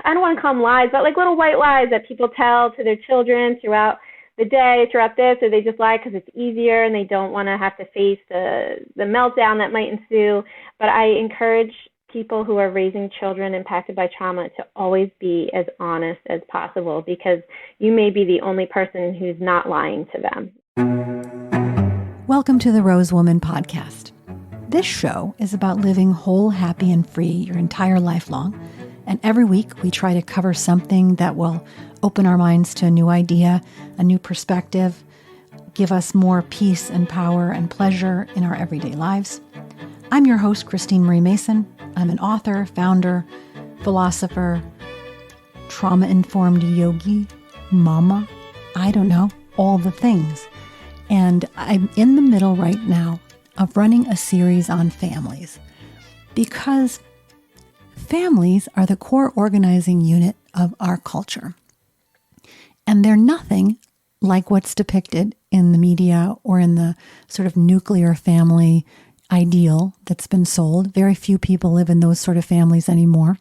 I don't want to call them lies, but like little white lies that people tell to their children throughout the day, throughout this, or they just lie because it's easier and they don't want to have to face the meltdown that might ensue. But I encourage people who are raising children impacted by trauma to always be as honest as possible, because you may be the only person who's not lying to them. Welcome to the Rose Woman Podcast. This show is about living whole, happy, and free your entire life long. And every week we try to cover something that will open our minds to a new idea, a new perspective, give us more peace and power and pleasure in our everyday lives. I'm your host, Christine Marie Mason. I'm an author, founder, philosopher, trauma-informed yogi, mama, I don't know, all the things. And I'm in the middle right now of running a series on families, because families are the core organizing unit of our culture. And they're nothing like what's depicted in the media or in the sort of nuclear family ideal that's been sold. Very few people live in those sort of families anymore.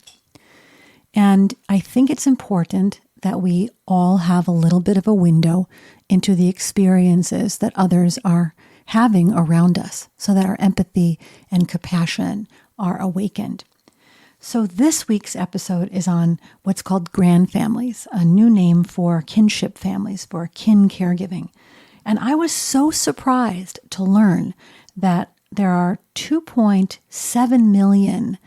And I think it's important that we all have a little bit of a window into the experiences that others are having around us, so that our empathy and compassion are awakened. So this week's episode is on what's called Grandfamilies, a new name for kinship families, for kin caregiving. And I was so surprised to learn that there are 2.7 million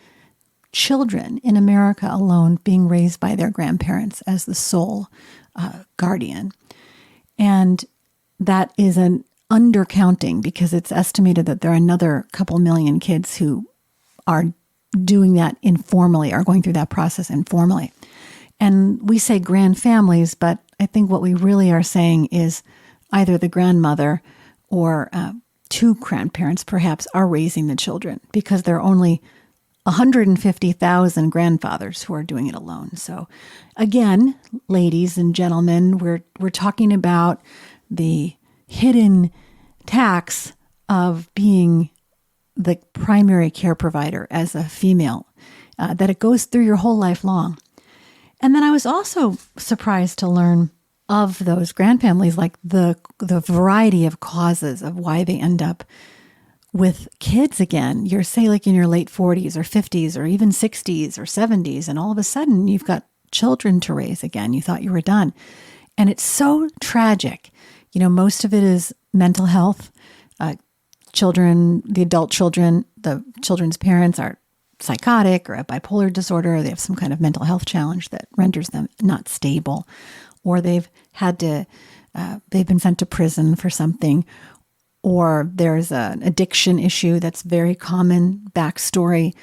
children in America alone being raised by their grandparents as the sole guardian. And that is an undercounting, because it's estimated that there are another couple million kids who are doing that informally, are going through that process informally. And we say grandfamilies, but I think what we really are saying is either the grandmother or two grandparents perhaps are raising the children, because there are only 150,000 grandfathers who are doing it alone. So again, ladies and gentlemen, we're talking about the hidden tax of being the primary care provider as a female, that it goes through your whole life long. And then I was also surprised to learn of those grandfamilies, like the variety of causes of why they end up with kids again. You're, say, like in your late 40s or 50s or even 60s or 70s, and all of a sudden you've got children to raise again. You thought you were done. And it's so tragic. You know, most of it is mental health. Children, the adult children, the children's parents are psychotic or have bipolar disorder, or they have some kind of mental health challenge that renders them not stable, or they've been sent to prison for something, or there's an addiction issue that's very common backstory.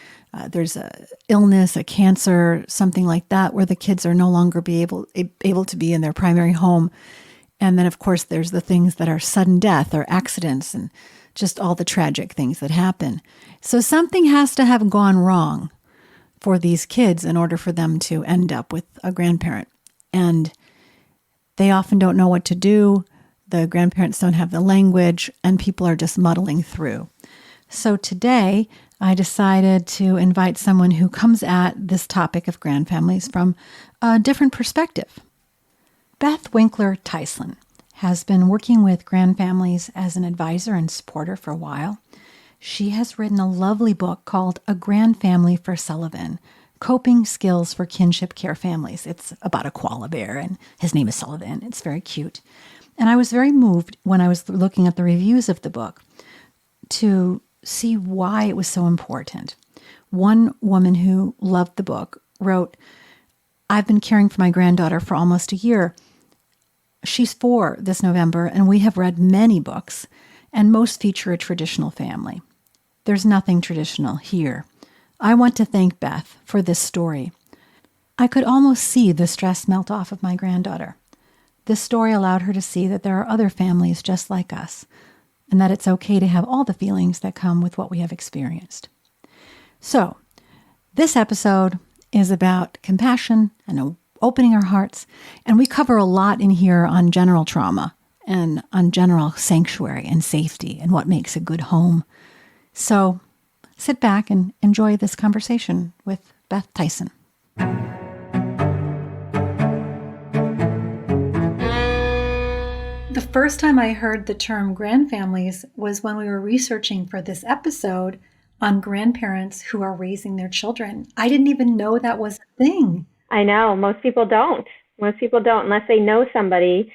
There's a illness, a cancer, something like that, where the kids are no longer able to be in their primary home. And then, of course, there's the things that are sudden death or accidents and just all the tragic things that happen. So something has to have gone wrong for these kids in order for them to end up with a grandparent. And they often don't know what to do. The grandparents don't have the language, and people are just muddling through. So today, I decided to invite someone who comes at this topic of grandfamilies from a different perspective. Beth Tyson has been working with grandfamilies as an advisor and supporter for a while. She has written a lovely book called A Grandfamily for Sullivan, Coping Skills for Kinship Care Families. It's about a koala bear, and his name is Sullivan. It's very cute. And I was very moved when I was looking at the reviews of the book to see why it was so important. One woman who loved the book wrote, "I've been caring for my granddaughter for almost a year. She's 4 this November, and we have read many books, and most feature a traditional family. There's nothing traditional here. I want to thank Beth for this story. I could almost see the stress melt off of my granddaughter. This story allowed her to see that there are other families just like us, and that it's okay to have all the feelings that come with what we have experienced." So, this episode is about compassion and opening our hearts, and we cover a lot in here on general trauma and on general sanctuary and safety and what makes a good home. So sit back and enjoy this conversation with Beth Tyson. first time I heard the term grandfamilies was when we were researching for this episode on grandparents who are raising their children. I didn't even know that was a thing. I know. Most people don't. Most people don't, unless they know somebody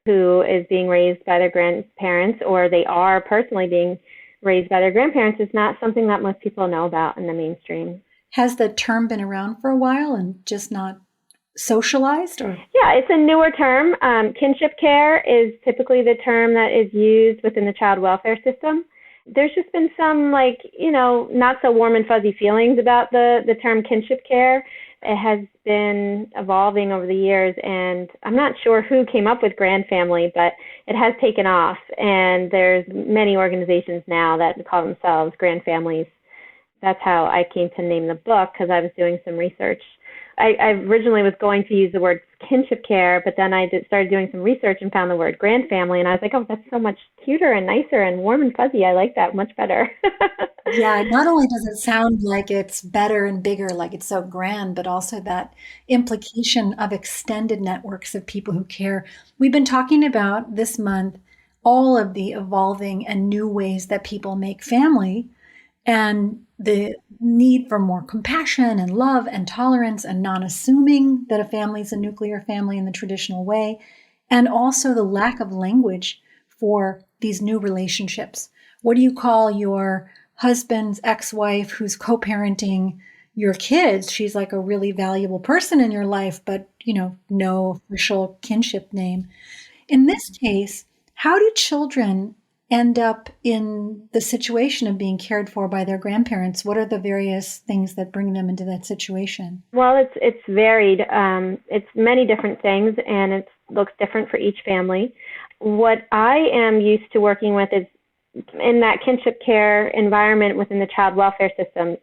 who is being raised by their grandparents, or they are personally being raised by their grandparents. It's not something that most people know about in the mainstream. Has the term been around for a while and just not socialized? Or? Yeah, it's a newer term. Kinship care is typically the term that is used within the child welfare system. There's just been some, not so warm and fuzzy feelings about the term kinship care. It has been evolving over the years, and I'm not sure who came up with Grandfamily, but it has taken off, and there's many organizations now that call themselves Grandfamilies. That's how I came to name the book, because I was doing some research. I originally was going to use the word kinship care, but then I started doing some research and found the word grandfamily, and I was like, oh, that's so much cuter and nicer and warm and fuzzy. I like that much better. Yeah, not only does it sound like it's better and bigger, like it's so grand, but also that implication of extended networks of people who care. We've been talking about this month all of the evolving and new ways that people make family, and the need for more compassion and love and tolerance and non-assuming that a family is a nuclear family in the traditional way, and also the lack of language for these new relationships. What do you call your husband's ex-wife who's co-parenting your kids? She's like a really valuable person in your life, but no official kinship name. In this case, how do children end up in the situation of being cared for by their grandparents? What are the various things that bring them into that situation? Well, it's varied. It's many different things, and it looks different for each family. What I am used to working with is in that kinship care environment within the child welfare system.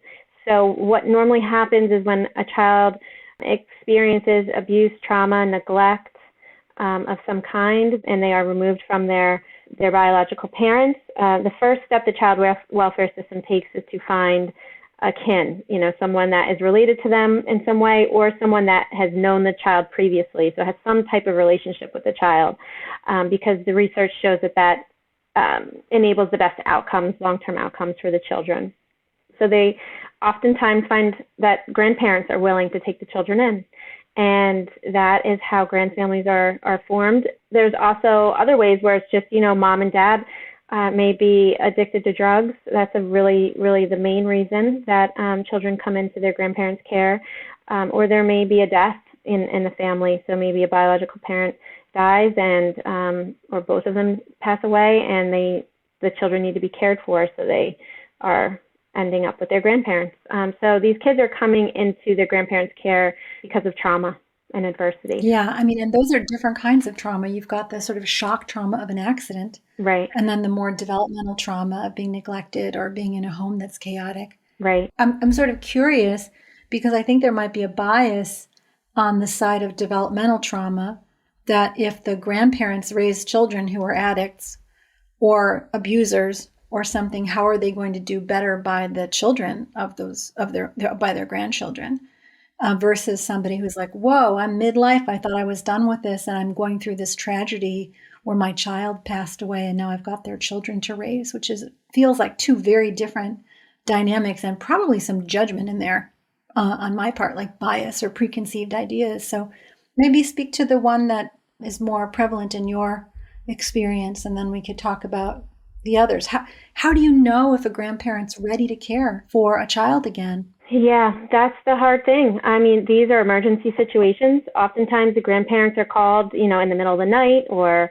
So what normally happens is when a child experiences abuse, trauma, neglect of some kind, and they are removed from their biological parents, the first step the child welfare system takes is to find a kin, someone that is related to them in some way, or someone that has known the child previously, so has some type of relationship with the child, because the research shows that enables the best outcomes, long-term outcomes for the children. So they oftentimes find that grandparents are willing to take the children in. And that is how grandfamilies are formed. There's also other ways where it's just, mom and dad may be addicted to drugs. That's really the main reason that children come into their grandparents' care. Or there may be a death in the family. So maybe a biological parent dies and or both of them pass away, and the children need to be cared for, so they are ending up with their grandparents. So these kids are coming into their grandparents' care because of trauma and adversity. Yeah, and those are different kinds of trauma. You've got the sort of shock trauma of an accident. Right. And then the more developmental trauma of being neglected or being in a home that's chaotic. Right. I'm sort of curious because I think there might be a bias on the side of developmental trauma that if the grandparents raise children who are addicts or abusers or something, how are they going to do better by the children by their grandchildren versus somebody who's like, whoa, I'm midlife. I thought I was done with this, and I'm going through this tragedy where my child passed away, and now I've got their children to raise, which feels like two very different dynamics, and probably some judgment in there on my part, like bias or preconceived ideas. So maybe speak to the one that is more prevalent in your experience, and then we could talk about the others. How do you know if a grandparent's ready to care for a child again? Yeah, that's the hard thing. These are emergency situations. Oftentimes the grandparents are called, in the middle of the night, or,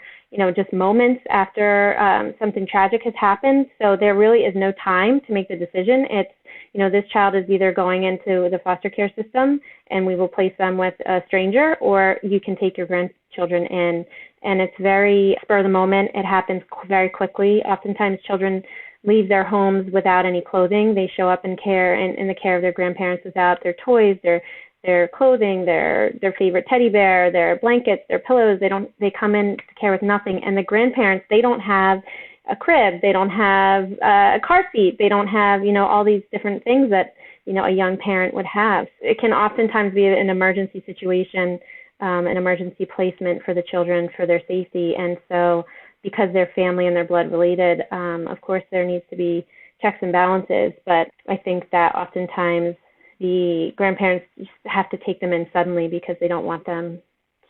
just moments after something tragic has happened. So there really is no time to make the decision. It's, this child is either going into the foster care system and we will place them with a stranger, or you can take your grandchildren in. And it's very spur of the moment. It happens very quickly. Oftentimes children leave their homes without any clothing. They show up in the care of their grandparents without their toys, their clothing, their favorite teddy bear, their blankets, their pillows. They come in to care with nothing. And the grandparents, they don't have a crib, they don't have a car seat, they don't have, all these different things that, a young parent would have. It can oftentimes be an emergency situation, an emergency placement for the children for their safety. And so because they're family and they're blood related, of course there needs to be checks and balances. But I think that oftentimes the grandparents just have to take them in suddenly because they don't want them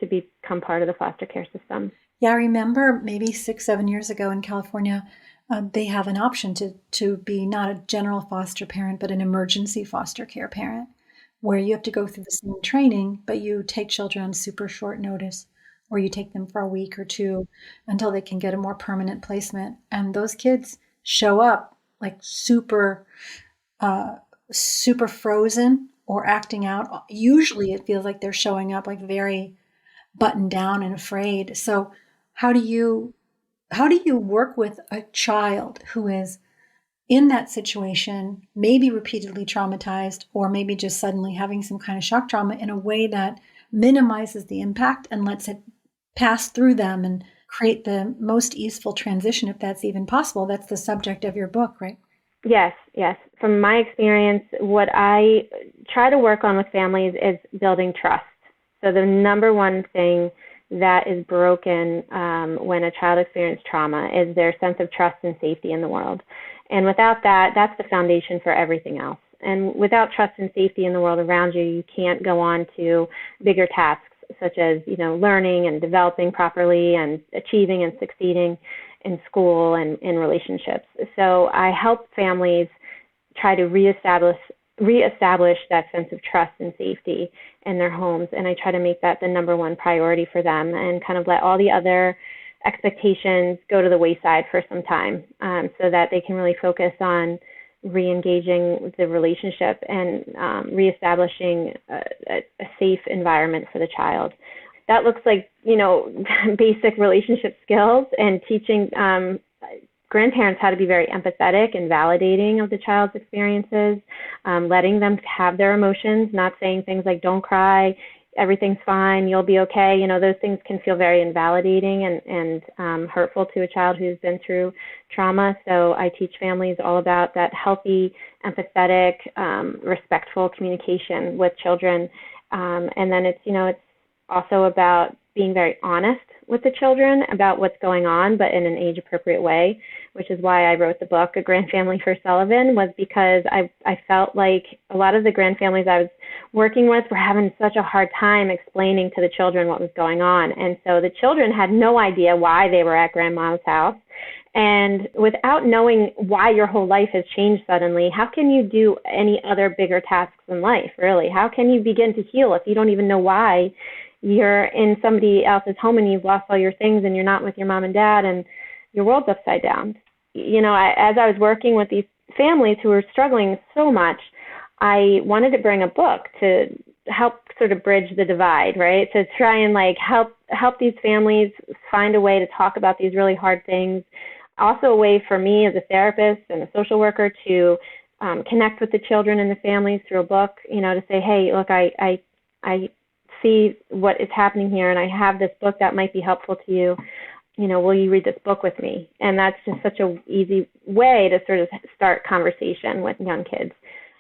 to become part of the foster care system. Yeah, I remember maybe 6-7 years ago in California, they have an option to be not a general foster parent, but an emergency foster care parent, where you have to go through the same training, but you take children on super short notice, or you take them for a week or two until they can get a more permanent placement. And those kids show up like super frozen or acting out. Usually it feels like they're showing up like very buttoned down and afraid. So how do you work with a child who is in that situation, maybe repeatedly traumatized, or maybe just suddenly having some kind of shock trauma, in a way that minimizes the impact and lets it pass through them and create the most easeful transition, if that's even possible? That's the subject of your book, right? Yes. From my experience, what I try to work on with families is building trust. So the number one thing that is broken when a child experiences trauma is their sense of trust and safety in the world. And without that, that's the foundation for everything else. And without trust and safety in the world around you, you can't go on to bigger tasks such as, learning and developing properly and achieving and succeeding in school and in relationships. So I help families try to reestablish that sense of trust and safety in their homes. And I try to make that the number one priority for them and kind of let all the other expectations go to the wayside for some time, so that they can really focus on re-engaging the relationship and reestablishing a safe environment for the child. That looks like, basic relationship skills and teaching grandparents how to be very empathetic and validating of the child's experiences, letting them have their emotions, not saying things like, don't cry, everything's fine, you'll be okay. Those things can feel very invalidating and hurtful to a child who's been through trauma. So I teach families all about that healthy, empathetic, respectful communication with children. And then it's also about being very honest with the children about what's going on, but in an age-appropriate way, which is why I wrote the book, A Grandfamily for Sullivan, was because I felt like a lot of the grandfamilies I was working with were having such a hard time explaining to the children what was going on. And so the children had no idea why they were at grandma's house. And without knowing why your whole life has changed suddenly, how can you do any other bigger tasks in life, really? How can you begin to heal if you don't even know why you're in somebody else's home and you've lost all your things and you're not with your mom and dad and your world's upside down? As I was working with these families who were struggling so much, I wanted to bring a book to help sort of bridge the divide, right? To try and help these families find a way to talk about these really hard things. Also a way for me as a therapist and a social worker to connect with the children and the families through a book, to say, hey, look, I see what is happening here, and I have this book that might be helpful to you. Will you read this book with me? And that's just such an easy way to sort of start conversation with young kids.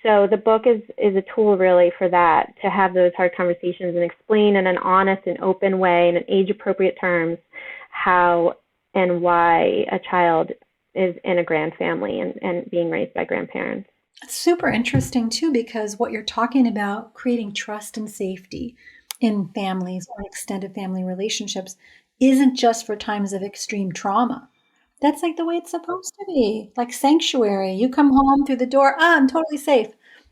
So the book is a tool really for that, to have those hard conversations and explain in an honest and open way, in an age-appropriate terms, how and why a child is in a grandfamily and being raised by grandparents. It's super interesting too, because what you're talking about, creating trust and safety in families or extended family relationships, isn't just for times of extreme trauma. That's like the way it's supposed to be, like sanctuary. You come home through the door, I'm totally safe.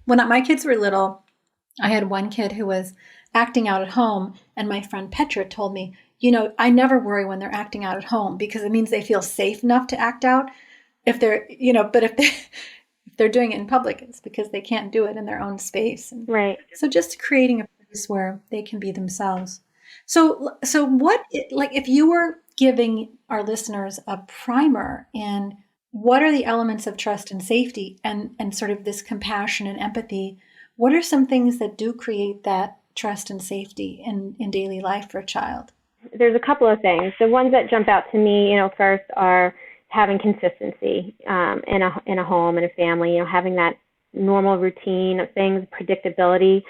When my kids were little, I had one kid who was acting out at home, and my friend Petra told me, I never worry when they're acting out at home, because it means they feel safe enough to act out. If they're, but if they're doing it in public, it's because they can't do it in their own space. Right. So just creating a place where they can be themselves. So what, if you were giving our listeners a primer in what are the elements of trust and safety and sort of this compassion and empathy, what are some things that do create that trust and safety in daily life for a child? There's a couple of things. The ones that jump out to me, first are having consistency in a home and a family, having that normal routine of things, predictability.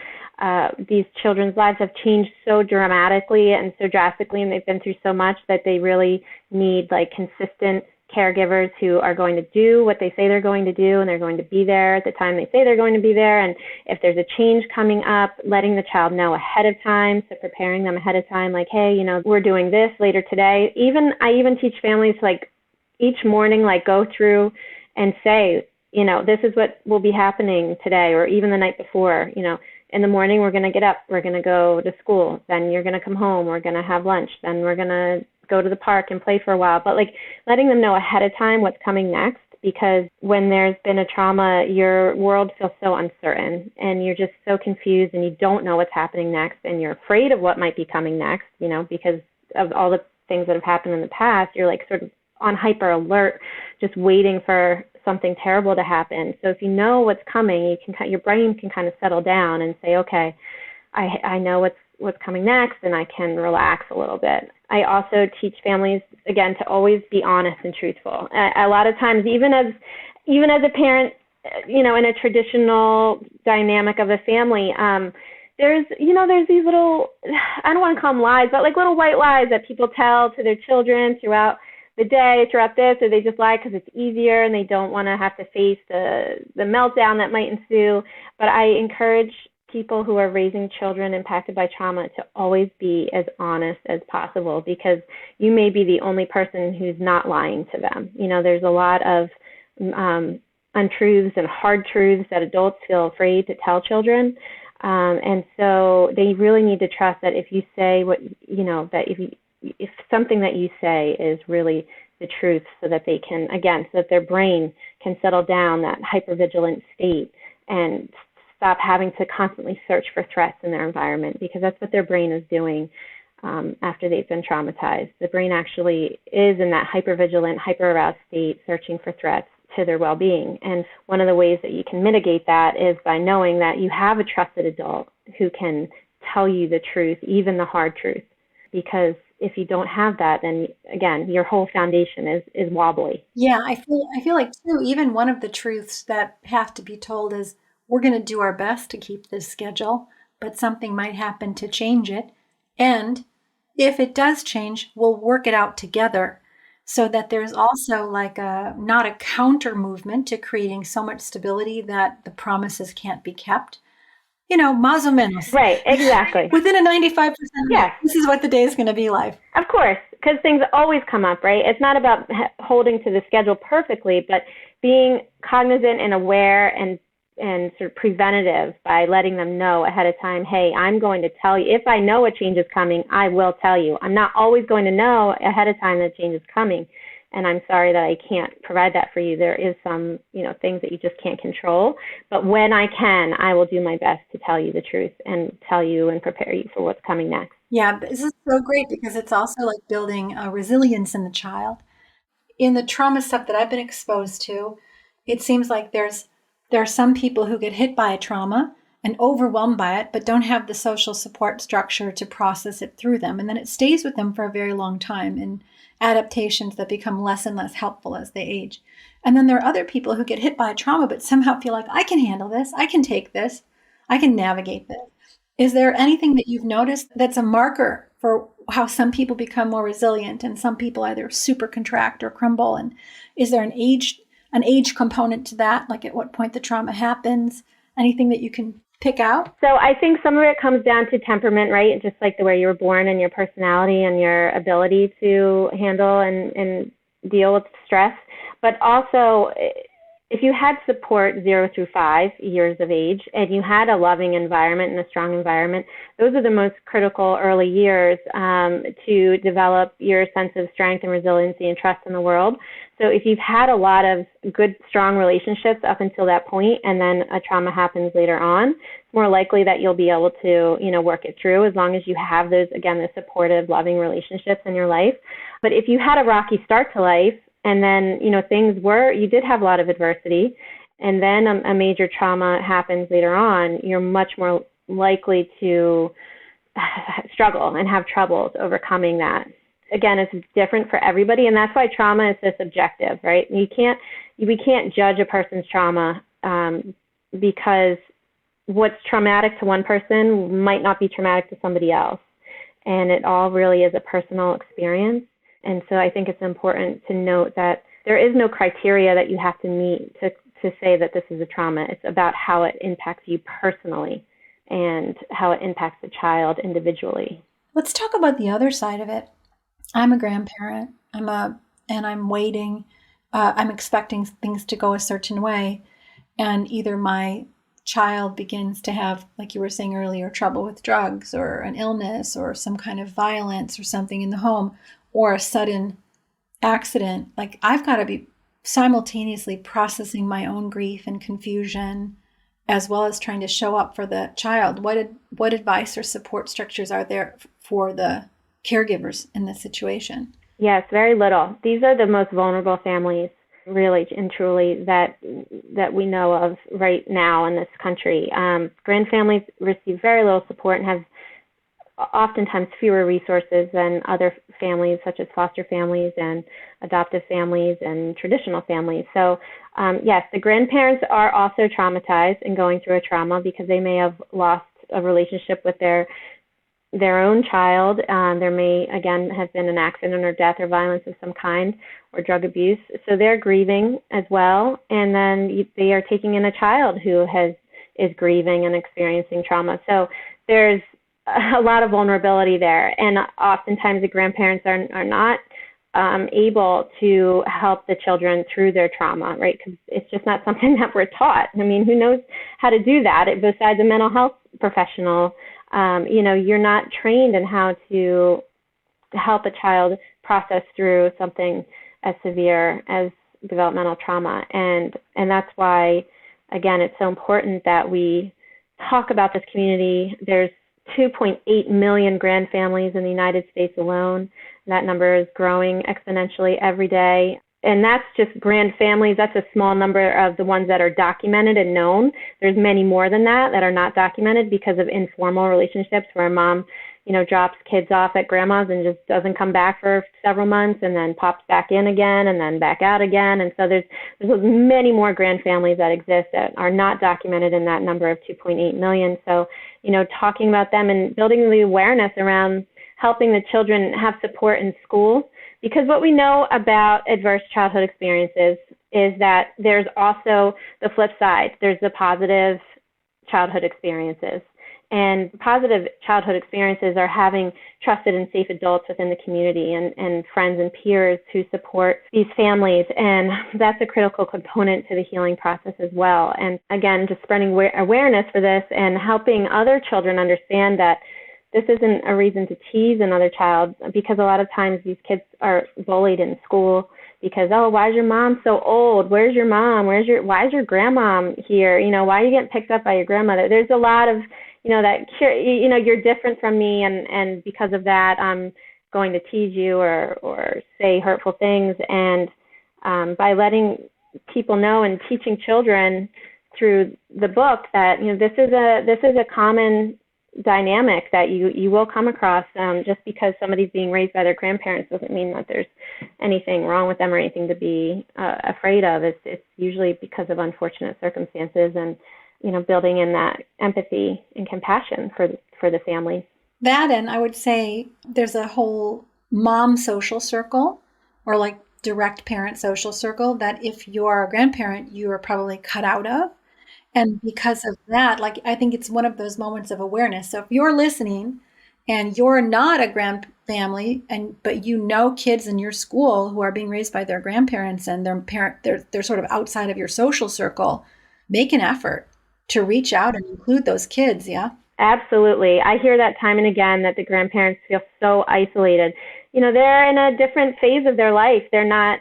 These children's lives have changed so dramatically and so drastically, and they've been through so much that they really need like consistent caregivers who are going to do what they say they're going to do, and they're going to be there at the time they say they're going to be there. And if there's a change coming up, letting the child know ahead of time, so preparing them ahead of time, like, hey, we're doing this later today. I even teach families like each morning, like go through and say, this is what will be happening today, or even the night before. In the morning, we're going to get up, we're going to go to school, then you're going to come home, we're going to have lunch, then we're going to go to the park and play for a while. But like letting them know ahead of time what's coming next, because when there's been a trauma, your world feels so uncertain and you're just so confused and you don't know what's happening next, and you're afraid of what might be coming next, because of all the things that have happened in the past. You're like sort of on hyper alert, just waiting for something terrible to happen. So if you know what's coming, your brain can kind of settle down and say, okay, I know what's coming next, and I can relax a little bit. I also teach families, again, to always be honest and truthful. A lot of times, even as a parent, in a traditional dynamic of a family, there's these little, I don't want to call them lies, but like little white lies that people tell to their children throughout the day, throughout this, or they just lie because it's easier and they don't want to have to face the meltdown that might ensue. But I encourage people who are raising children impacted by trauma to always be as honest as possible, because you may be the only person who's not lying to them. There's a lot of untruths and hard truths that adults feel afraid to tell children. And so they really need to trust that if you say that if something that you say is really the truth, so that they can, again, so that their brain can settle down, that hypervigilant state, and stop having to constantly search for threats in their environment, because that's what their brain is doing after they've been traumatized. The brain actually is in that hypervigilant, hyper-aroused state, searching for threats to their well-being. And one of the ways that you can mitigate that is by knowing that you have a trusted adult who can tell you the truth, even the hard truth. Because if you don't have that, then again, your whole foundation is wobbly. Yeah, I feel like too, even one of the truths that have to be told is we're going to do our best to keep this schedule, but something might happen to change it. And if it does change, we'll work it out together, so that there's also like not a counter movement to creating so much stability that the promises can't be kept. Más o menos. Right, exactly. Within a 95%, yes. This is what the day is going to be like. Of course, because things always come up, right? It's not about holding to the schedule perfectly, but being cognizant and aware and sort of preventative by letting them know ahead of time, hey, I'm going to tell you. If I know a change is coming, I will tell you. I'm not always going to know ahead of time that change is coming. And I'm sorry that I can't provide that for you. There is some, things that you just can't control. But when I can, I will do my best to tell you the truth and tell you and prepare you for what's coming next. Yeah, this is so great, because it's also like building a resilience in the child. In the trauma stuff that I've been exposed to, it seems like there are some people who get hit by a trauma and overwhelmed by it, but don't have the social support structure to process it through them. And then it stays with them for a very long time in adaptations that become less and less helpful as they age. And then there are other people who get hit by a trauma, but somehow feel like, I can handle this, I can take this, I can navigate this. Is there anything that you've noticed that's a marker for how some people become more resilient and some people either super contract or crumble? And is there an age component to that? Like at what point the trauma happens? Anything that you can pick out? So I think some of it comes down to temperament, right? Just like the way you were born and your personality and your ability to handle and deal with stress. But also, if you had support 0 through 5 years of age and you had a loving environment and a strong environment, those are the most critical early years to develop your sense of strength and resiliency and trust in the world. So if you've had a lot of good, strong relationships up until that point, and then a trauma happens later on, it's more likely that you'll be able to, work it through, as long as you have those, again, the supportive, loving relationships in your life. But if you had a rocky start to life, and then, you did have a lot of adversity, and then a major trauma happens later on, you're much more likely to struggle and have troubles overcoming that. Again, it's different for everybody, and that's why trauma is so subjective, right? We can't judge a person's trauma because what's traumatic to one person might not be traumatic to somebody else. And it all really is a personal experience. And so I think it's important to note that there is no criteria that you have to meet to say that this is a trauma. It's about how it impacts you personally and how it impacts the child individually. Let's talk about the other side of it. I'm a grandparent. And I'm waiting. I'm expecting things to go a certain way. And either my child begins to have, like you were saying earlier, trouble with drugs or an illness or some kind of violence or something in the home, or a sudden accident. Like, I've got to be simultaneously processing my own grief and confusion, as well as trying to show up for the child. What advice or support structures are there for the caregivers in this situation? Yes, very little. These are the most vulnerable families, really and truly, that we know of right now in this country. Grandfamilies receive very little support and have oftentimes fewer resources than other families, such as foster families and adoptive families and traditional families. So yes, the grandparents are also traumatized and going through a trauma because they may have lost a relationship with their own child. There may, again, have been an accident or death or violence of some kind or drug abuse. So they're grieving as well. And then they are taking in a child who is grieving and experiencing trauma. So there's a lot of vulnerability there. And oftentimes the grandparents are not able to help the children through their trauma, right? Because it's just not something that we're taught. I mean, who knows how to do that besides a mental health professional? You're not trained in how to help a child process through something as severe as developmental trauma. And that's why, again, it's so important that we talk about this community. There's 2.8 million grandfamilies in the United States alone. That number is growing exponentially every day. And that's just grandfamilies. That's a small number of the ones that are documented and known. There's many more than that are not documented because of informal relationships where mom, drops kids off at grandma's and just doesn't come back for several months and then pops back in again and then back out again. And so there's many more grandfamilies that exist that are not documented in that number of 2.8 million. So, talking about them and building the awareness around helping the children have support in school. Because what we know about adverse childhood experiences is that there's also the flip side. There's the positive childhood experiences. And positive childhood experiences are having trusted and safe adults within the community and friends and peers who support these families. And that's a critical component to the healing process as well. And again, just spreading awareness for this and helping other children understand that this isn't a reason to tease another child, because a lot of times these kids are bullied in school because, why is your mom so old? Where's your mom? why is your grandma here? Why are you getting picked up by your grandmother? There's a lot of, you're different from me, and because of that, I'm going to tease you or say hurtful things. And by letting people know and teaching children through the book that, this is a common dynamic that you will come across. Just because somebody's being raised by their grandparents doesn't mean that there's anything wrong with them or anything to be afraid of. It's usually because of unfortunate circumstances, and building in that empathy and compassion for the family. That, and I would say there's a whole mom social circle, or like direct parent social circle, that if you are a grandparent, you are probably cut out of. And because of that, I think it's one of those moments of awareness. So if you're listening and you're not a grandfamily, but kids in your school who are being raised by their grandparents and they're sort of outside of your social circle, make an effort to reach out and include those kids. Yeah. Absolutely. I hear that time and again, that the grandparents feel so isolated. They're in a different phase of their life. They're not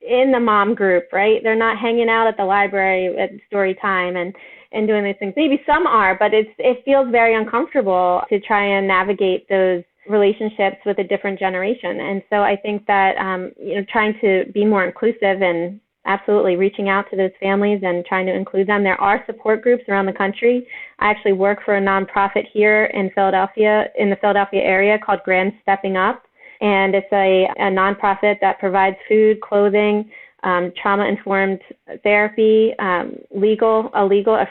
in the mom group, right? They're not hanging out at the library at story time and doing these things. Maybe some are, but it feels very uncomfortable to try and navigate those relationships with a different generation. And so I think that, trying to be more inclusive and absolutely reaching out to those families and trying to include them. There are support groups around the country. I actually work for a nonprofit here in the Philadelphia area called Grand Stepping Up. And it's a nonprofit that provides food, clothing, trauma-informed therapy, a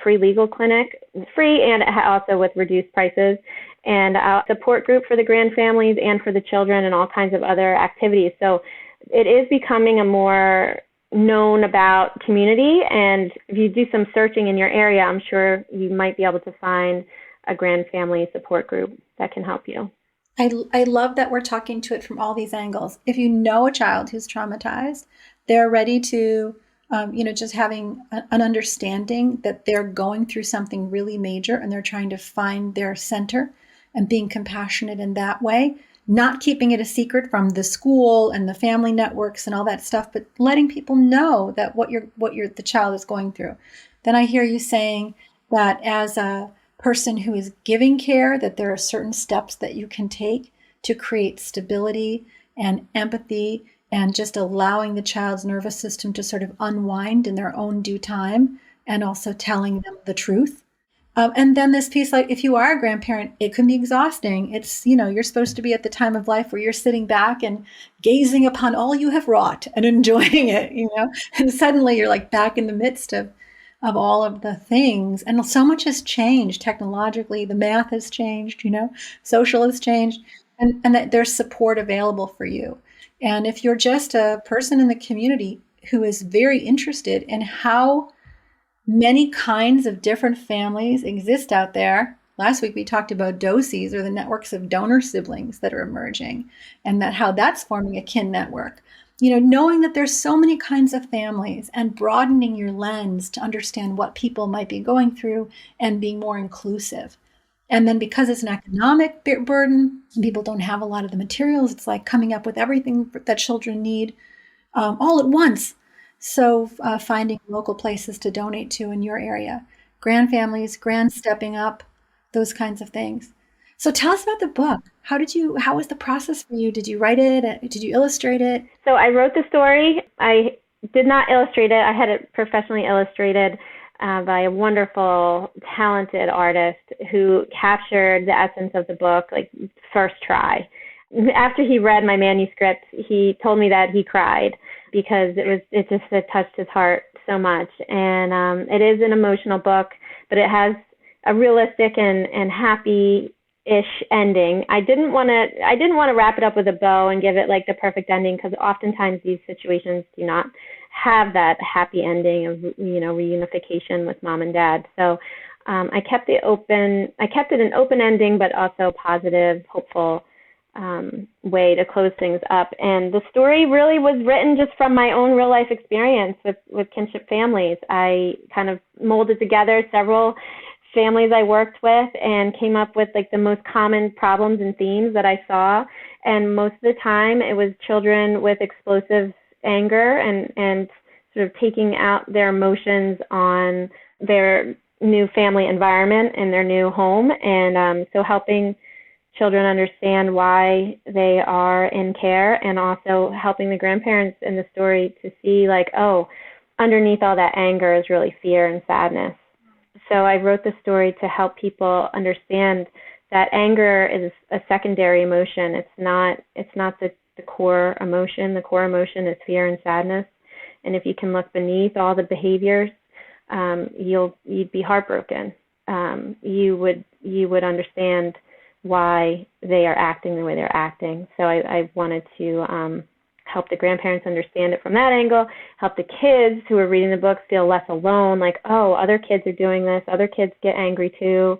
free legal clinic, free and also with reduced prices, and a support group for the Grandfamilies and for the children and all kinds of other activities. So it is becoming a more known about community, and if you do some searching in your area, I'm sure you might be able to find a Grandfamily support group that can help you. I love that we're talking to it from all these angles. If you know a child who's traumatized, they're ready to, just having an understanding that they're going through something really major and they're trying to find their center and being compassionate in that way, not keeping it a secret from the school and the family networks and all that stuff, but letting people know that the child is going through. Then I hear you saying that as a person who is giving care, that there are certain steps that you can take to create stability and empathy and just allowing the child's nervous system to sort of unwind in their own due time, and also telling them the truth. And then this piece, like if you are a grandparent, it can be exhausting. It's, you're supposed to be at the time of life where you're sitting back and gazing upon all you have wrought and enjoying it, and suddenly you're like back in the midst of all of the things. And so much has changed technologically. The math has changed, social has changed, and that there's support available for you. And if you're just a person in the community who is very interested in how many kinds of different families exist out there. Last week we talked about DOCEs, or the networks of donor siblings that are emerging, and that how that's forming a kin network. Knowing that there's so many kinds of families and broadening your lens to understand what people might be going through and being more inclusive. And then because it's an economic burden, people don't have a lot of the materials. It's like coming up with everything that children need all at once. So finding local places to donate to in your area, Grandfamilies, Grand Stepping Up, those kinds of things. So tell us about the book. How was the process for you? Did you write it? Did you illustrate it? So I wrote the story. I did not illustrate it. I had it professionally illustrated by a wonderful, talented artist who captured the essence of the book, like first try. After he read my manuscript, he told me that he cried because it touched his heart so much. And it is an emotional book, but it has a realistic and happy-ish ending. I didn't want to wrap it up with a bow and give it like the perfect ending, because oftentimes these situations do not have that happy ending of reunification with mom and dad. So I kept it an open ending, but also positive, hopeful way to close things up. And the story really was written just from my own real life experience with kinship families. I kind of molded together several families I worked with and came up with like the most common problems and themes that I saw. And most of the time it was children with explosive anger and sort of taking out their emotions on their new family environment and their new home. And so helping children understand why they are in care, and also helping the grandparents in the story to see like, oh, underneath all that anger is really fear and sadness. So I wrote the story to help people understand that anger is a secondary emotion. It's not the core emotion. The core emotion is fear and sadness. And if you can look beneath all the behaviors, you'd be heartbroken. You would understand why they are acting the way they're acting. So I wanted to help the grandparents understand it from that angle, help the kids who are reading the book feel less alone, like, oh, other kids are doing this, other kids get angry too.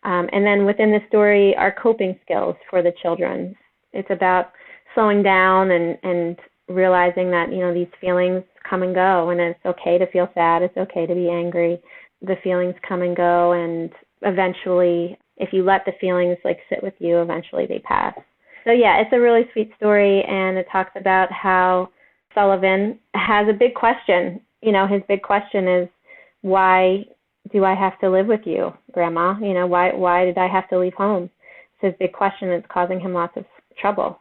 And then within the story are coping skills for the children. It's about slowing down and realizing that, these feelings come and go, and it's okay to feel sad, it's okay to be angry. The feelings come and go, and eventually, if you let the feelings like sit with you, eventually they pass. So yeah, it's a really sweet story, and it talks about how Sullivan has a big question. His big question is, why do I have to live with you, Grandma? Why did I have to leave home? It's his big question. It's causing him lots of trouble,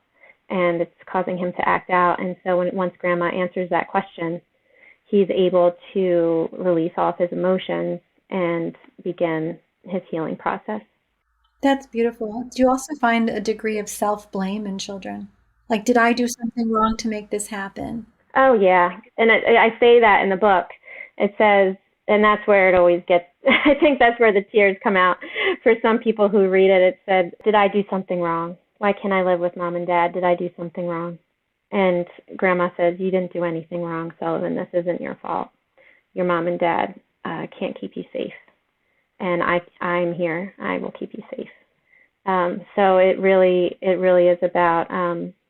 and it's causing him to act out. And so once Grandma answers that question, he's able to release all of his emotions and begin his healing process. That's beautiful. Do you also find a degree of self-blame in children? Like, did I do something wrong to make this happen? Oh, yeah. And I say that in the book. It says, and that's where it always gets, I think that's where the tears come out for some people who read it. It said, did I do something wrong? Why can't I live with mom and dad? Did I do something wrong? And Grandma says, you didn't do anything wrong, Sullivan. This isn't your fault. Your mom and dad can't keep you safe. And I'm here. I will keep you safe. So it really is about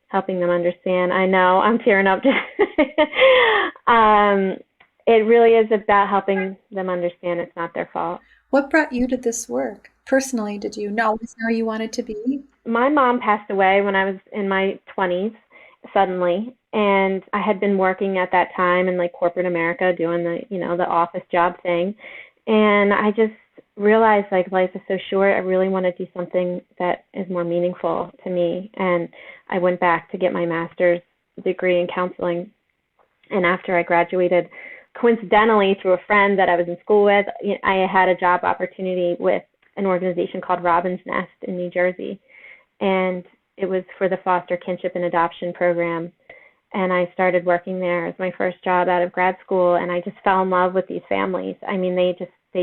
helping them understand. I know I'm tearing up. It really is about helping them understand it's not their fault. What brought you to this work? Personally, did you always know you wanted to be? My mom passed away when I was in my 20s suddenly, and I had been working at that time in like corporate America doing the office job thing, and I just realized like life is so short. I really want to do something that is more meaningful to me, and I went back to get my master's degree in counseling. And after I graduated, coincidentally through a friend that I was in school with, I had a job opportunity with an organization called Robin's Nest in New Jersey, and it was for the foster kinship and adoption program. And I started working there as my first job out of grad school, and I just fell in love with these families. I mean, they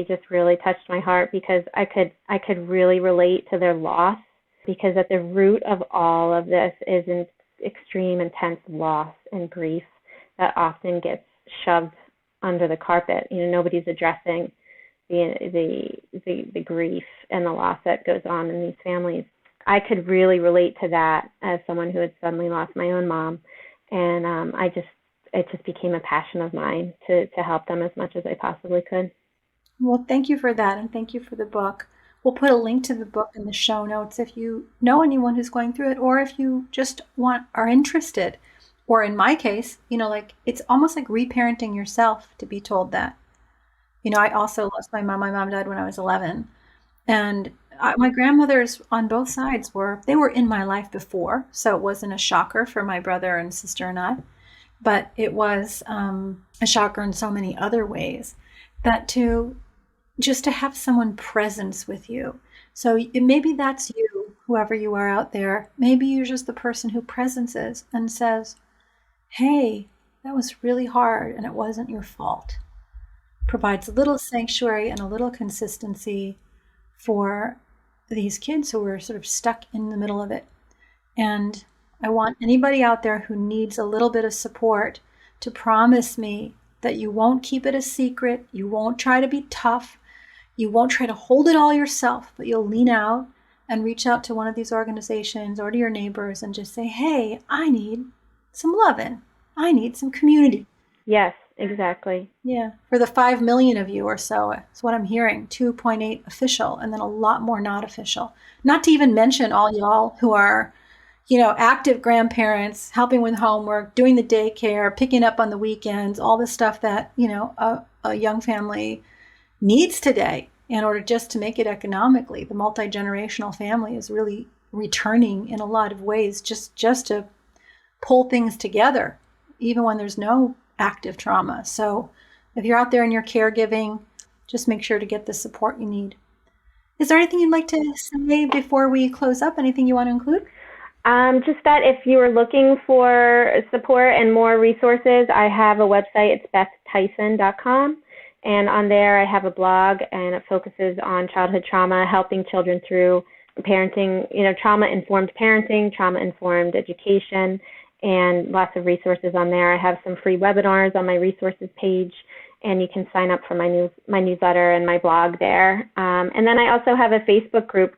just really touched my heart because I could really relate to their loss, because at the root of all of this is an extreme, intense loss and grief that often gets shoved under the carpet. Nobody's addressing the grief and the loss that goes on in these families. I could really relate to that as someone who had suddenly lost my own mom, and it just became a passion of mine to help them as much as I possibly could. Well, thank you for that, and thank you for the book. We'll put a link to the book in the show notes if you know anyone who's going through it, or if you just are interested. Or in my case, like it's almost like reparenting yourself to be told that. I also lost my mom. My mom died when I was 11. And my grandmothers on both sides were in my life before. So it wasn't a shocker for my brother and sister and I. But it was a shocker in so many other ways, that to have someone presence with you. So maybe that's you, whoever you are out there. Maybe you're just the person who presences and says, hey, that was really hard and it wasn't your fault. Provides a little sanctuary and a little consistency for these kids who are sort of stuck in the middle of it. And I want anybody out there who needs a little bit of support to promise me that you won't keep it a secret, you won't try to be tough, you won't try to hold it all yourself, but you'll lean out and reach out to one of these organizations or to your neighbors and just say, hey, I need some loving. I need some community. Yes, exactly. Yeah. For the 5 million of you or so, it's what I'm hearing, 2.8 official, and then a lot more not official. Not to even mention all y'all who are, active grandparents, helping with homework, doing the daycare, picking up on the weekends, all the stuff that, a young family needs today in order just to make it economically. The multi-generational family is really returning in a lot of ways just to pull things together, even when there's no active trauma. So if you're out there and you're caregiving, just make sure to get the support you need. Is there anything you'd like to say before we close up? Anything you want to include? Just that if you are looking for support and more resources, I have a website. It's bethtyson.com. And on there, I have a blog, and it focuses on childhood trauma, helping children through parenting, trauma-informed parenting, trauma-informed education, and lots of resources on there. I have some free webinars on my resources page, and you can sign up for my newsletter and my blog there. And then I also have a Facebook group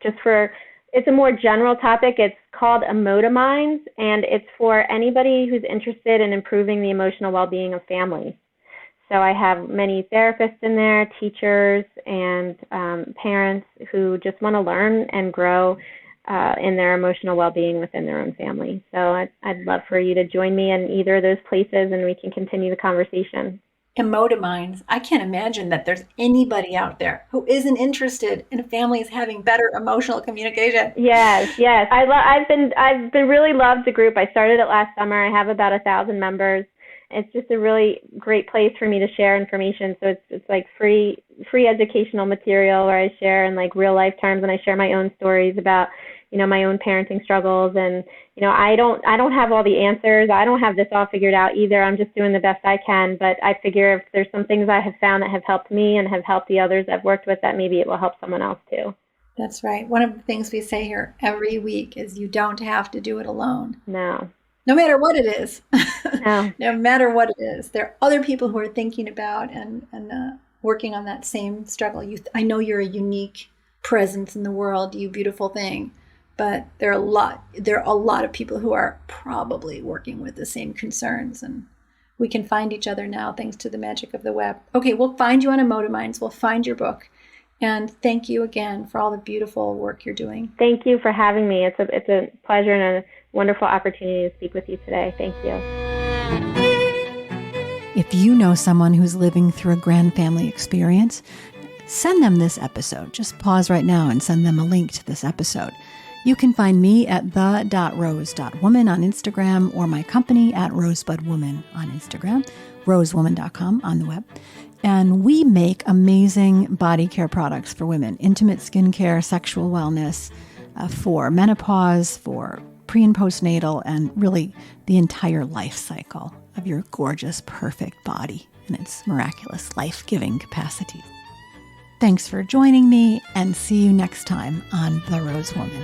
it's a more general topic. It's called Emotiminds, and it's for anybody who's interested in improving the emotional well-being of families. So I have many therapists in there, teachers, and parents who just want to learn and grow in their emotional well-being within their own family. So I'd love for you to join me in either of those places, and we can continue the conversation. Emotiminds. I can't imagine that there's anybody out there who isn't interested in families having better emotional communication. Yes. I've been really loved the group. I started it last summer. I have about 1,000 members. It's just a really great place for me to share information. So it's like free educational material where I share in like real life terms, and I share my own stories about, my own parenting struggles. And, I don't have all the answers. I don't have this all figured out either. I'm just doing the best I can. But I figure if there's some things I have found that have helped me and have helped the others I've worked with, that maybe it will help someone else too. That's right. One of the things we say here every week is you don't have to do it alone. No. No matter what it is. No. No matter what it is. There are other people who are thinking about and working on that same struggle. I know you're a unique presence in the world, you beautiful thing, but there are a lot of people who are probably working with the same concerns, and we can find each other now thanks to the magic of the web. Okay, we'll find you on Emotominds. We'll find your book. And thank you again for all the beautiful work you're doing. Thank you for having me. It's a pleasure and a wonderful opportunity to speak with you today. Thank you. If you know someone who's living through a grand family experience, send them this episode. Just pause right now and send them a link to this episode. You can find me at the.rose.woman on Instagram, or my company at rosebudwoman on Instagram, rosewoman.com on the web. And we make amazing body care products for women, intimate skincare, sexual wellness, for menopause, for pre and postnatal, and really the entire life cycle of your gorgeous, perfect body and its miraculous life-giving capacity. Thanks for joining me, and see you next time on The Rose Woman.